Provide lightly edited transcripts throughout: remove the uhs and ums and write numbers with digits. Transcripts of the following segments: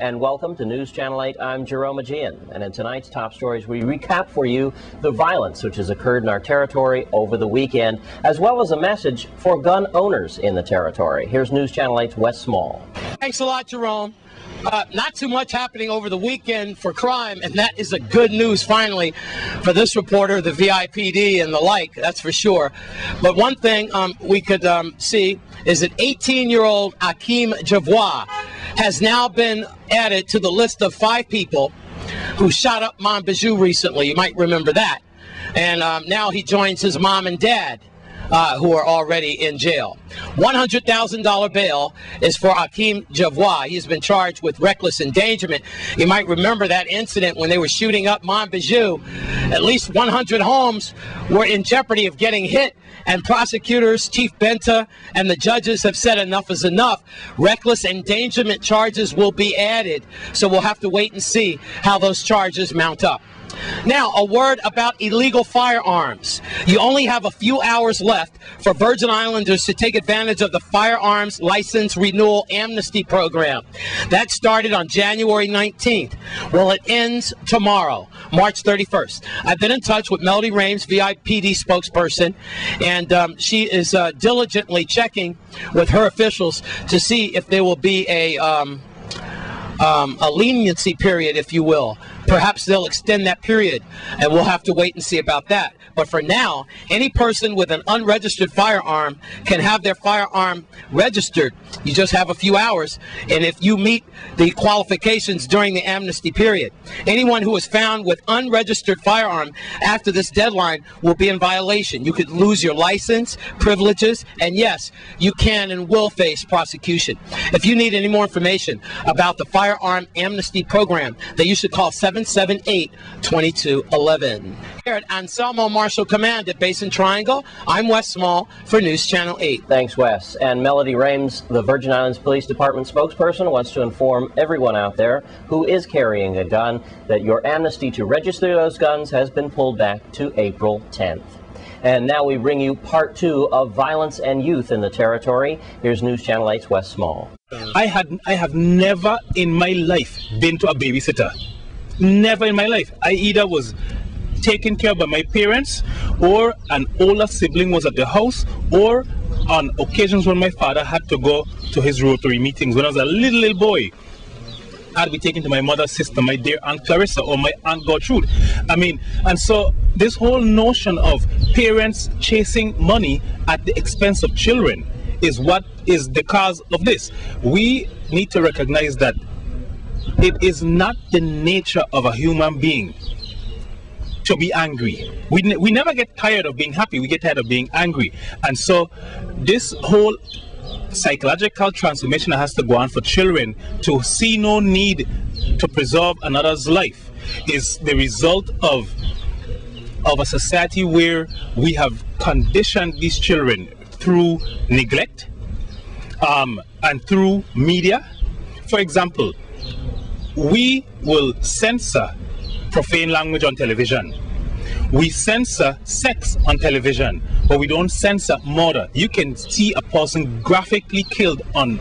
and welcome to News Channel 8. I'm Jerome Aegean, and in tonight's top stories we recap for you the violence which has occurred in our territory over the weekend, as well as a message for gun owners in the territory. Here's News Channel 8's Wes Small. Thanks a lot, Jerome. Not too much happening over the weekend for crime, and that is a good news finally for this reporter, the VIPD and the like, that's for sure. But one thing we could see is that 18-year-old Hakeem Javois has now been added to the list of 5 people who shot up Montbijou recently. You might remember that. And now he joins his mom and dad, who are already in jail. $100,000 bail is for Hakeem Javois. He's been charged with reckless endangerment. You might remember that incident when they were shooting up Montbijou. At least 100 homes were in jeopardy of getting hit, and prosecutors, Chief Benta, and the judges have said enough is enough. Reckless endangerment charges will be added, so we'll have to wait and see how those charges mount up. Now, a word about illegal firearms. You only have a few hours left for Virgin Islanders to take advantage of the Firearms License Renewal Amnesty Program. That started on January 19th. Well, it ends tomorrow, March 31st. I've been in touch with Melody Rames, VIPD spokesperson, and she is diligently checking with her officials to see if there will be a leniency period, if you will. Perhaps they'll extend that period, and we'll have to wait and see about that. But for now, any person with an unregistered firearm can have their firearm registered. You just have a few hours, and if you meet the qualifications during the amnesty period, anyone who is found with unregistered firearm after this deadline will be in violation. You could lose your license, privileges, and yes, you can and will face prosecution. If you need any more information about the Firearm Amnesty Program, then you should call 778-2211. Here at Anselmo Marshall Command at Basin Triangle, I'm Wes Small for News Channel 8. Thanks, Wes. And Melody Rames, the Virgin Islands Police Department spokesperson, wants to inform everyone out there who is carrying a gun that your amnesty to register those guns has been pulled back to April 10th. And now we bring you part 2 of violence and youth in the territory. Here's News Channel 8's Wes Small. I have never in my life been to a babysitter. Never in my life. I either was taken care of by my parents, or an older sibling was at the house, or on occasions when my father had to go to his Rotary meetings when I was a little boy, I'd be taken to my mother's sister, my dear Aunt Clarissa, or my Aunt Gertrude. I mean, and so this whole notion of parents chasing money at the expense of children is what is the cause of this. We need to recognize that it is not the nature of a human being to be angry. We never get tired of being happy, we get tired of being angry. And so this whole psychological transformation that has to go on for children to see no need to preserve another's life is the result of a society where we have conditioned these children through neglect and through media. For example, we will censor profane language on television. We censor sex on television, but we don't censor murder. You can see a person graphically killed on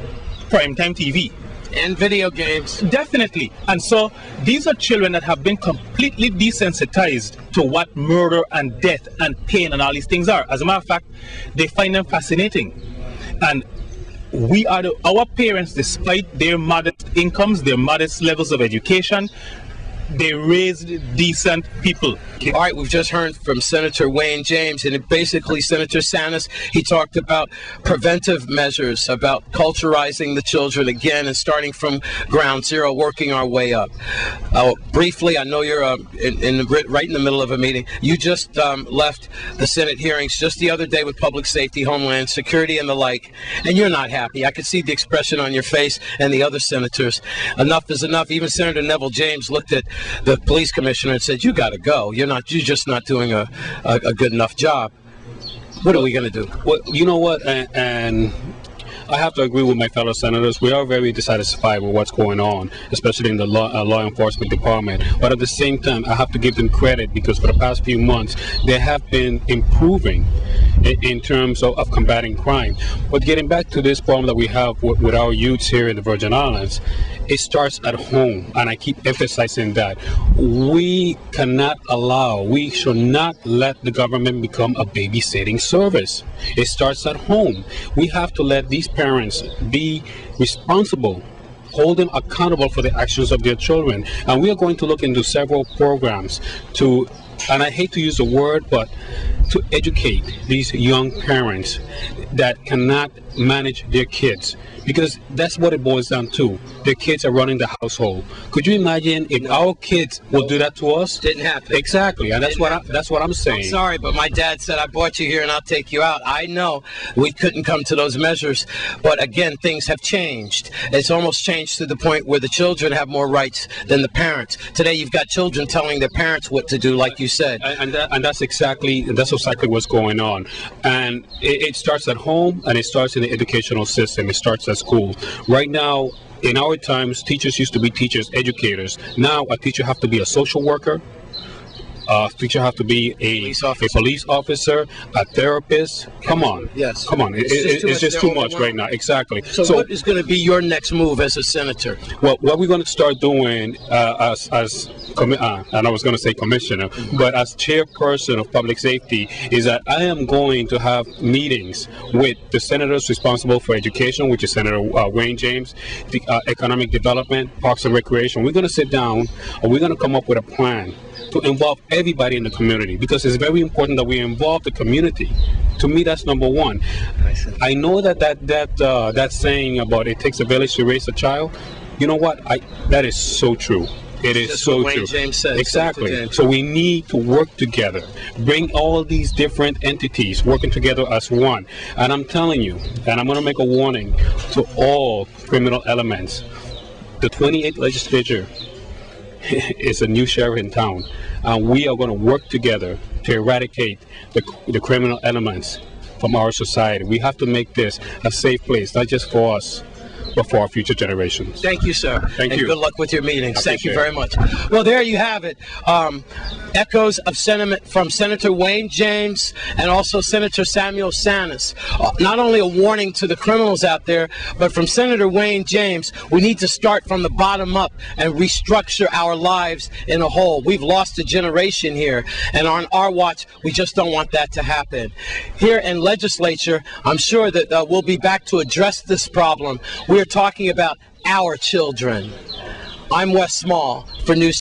primetime TV. And video games. Definitely. And so these are children that have been completely desensitized to what murder and death and pain and all these things are. As a matter of fact, they find them fascinating. And we are our parents, despite their modest incomes, their modest levels of education, they raised decent people. All right, we've just heard from Senator Wayne James, and basically Senator Sanis, he talked about preventive measures, about culturizing the children again and starting from ground zero, working our way up. Briefly, I know you're right in the middle of a meeting. You just left the Senate hearings just the other day with Public Safety, Homeland Security, and the like, and you're not happy. I could see the expression on your face and the other senators. Enough is enough. Even Senator Neville James looked at the police commissioner and said, "You got to go. You're just not doing a good enough job." What are we going to do? Well, you know what, and I have to agree with my fellow senators. We are very dissatisfied with what's going on, especially in the law enforcement department. But at the same time, I have to give them credit because for the past few months, they have been improving in terms of combating crime. But getting back to this problem that we have with our youths here in the Virgin Islands, it starts at home, and I keep emphasizing that. We cannot allow, we should not let the government become a babysitting service. It starts at home. We have to let these parents be responsible, hold them accountable for the actions of their children. And we are going to look into several programs to, and I hate to use the word, but to educate these young parents that cannot manage their kids, because that's what it boils down to. Their kids are running the household. Could you imagine if our kids will do that to us? Didn't happen. Exactly, and that's what I'm saying. I'm sorry, but my dad said, I brought you here and I'll take you out. I know we couldn't come to those measures, but again, things have changed. It's almost changed to the point where the children have more rights than the parents. Today, you've got children telling their parents what to do, like you said. And that's exactly what's going on. And it starts at home, and it starts in the educational system. It starts at school. Right now, in our times, teachers used to be teachers, educators. Now, a teacher have to be a social worker. A teacher have to be a police officer, a therapist. Come on. Yes. Come on. It's just too much right now. Exactly. So what is going to be your next move as a senator? Well, what we're going to start doing and I was going to say commissioner, but as chairperson of public safety, is that I am going to have meetings with the senators responsible for education, which is Senator Wayne James, the economic development, parks and recreation. We're going to sit down and we're going to come up with a plan to involve everybody in the community, because it's very important that we involve the community. To me, that's number one. I know that saying about it takes a village to raise a child. You know what? That is so true. It is so true. Wayne James said. Exactly. So we need to work together, bring all these different entities working together as one. And I'm telling you, and I'm going to make a warning to all criminal elements. The 28th legislature is a new sheriff in town, and we are going to work together to eradicate the criminal elements from our society. We have to make this a safe place, not just for us, but for our future generations. Thank you, sir. Thank you. And good luck with your meetings. Thank you very much. Well, there you have it. Echoes of sentiment from Senator Wayne James and also Senator Samuel Sanis. Not only a warning to the criminals out there, but from Senator Wayne James, we need to start from the bottom up and restructure our lives in a whole. We've lost a generation here, and on our watch, we just don't want that to happen. Here in legislature, I'm sure that we'll be back to address this problem. We're talking about our children. I'm Wes Small for News.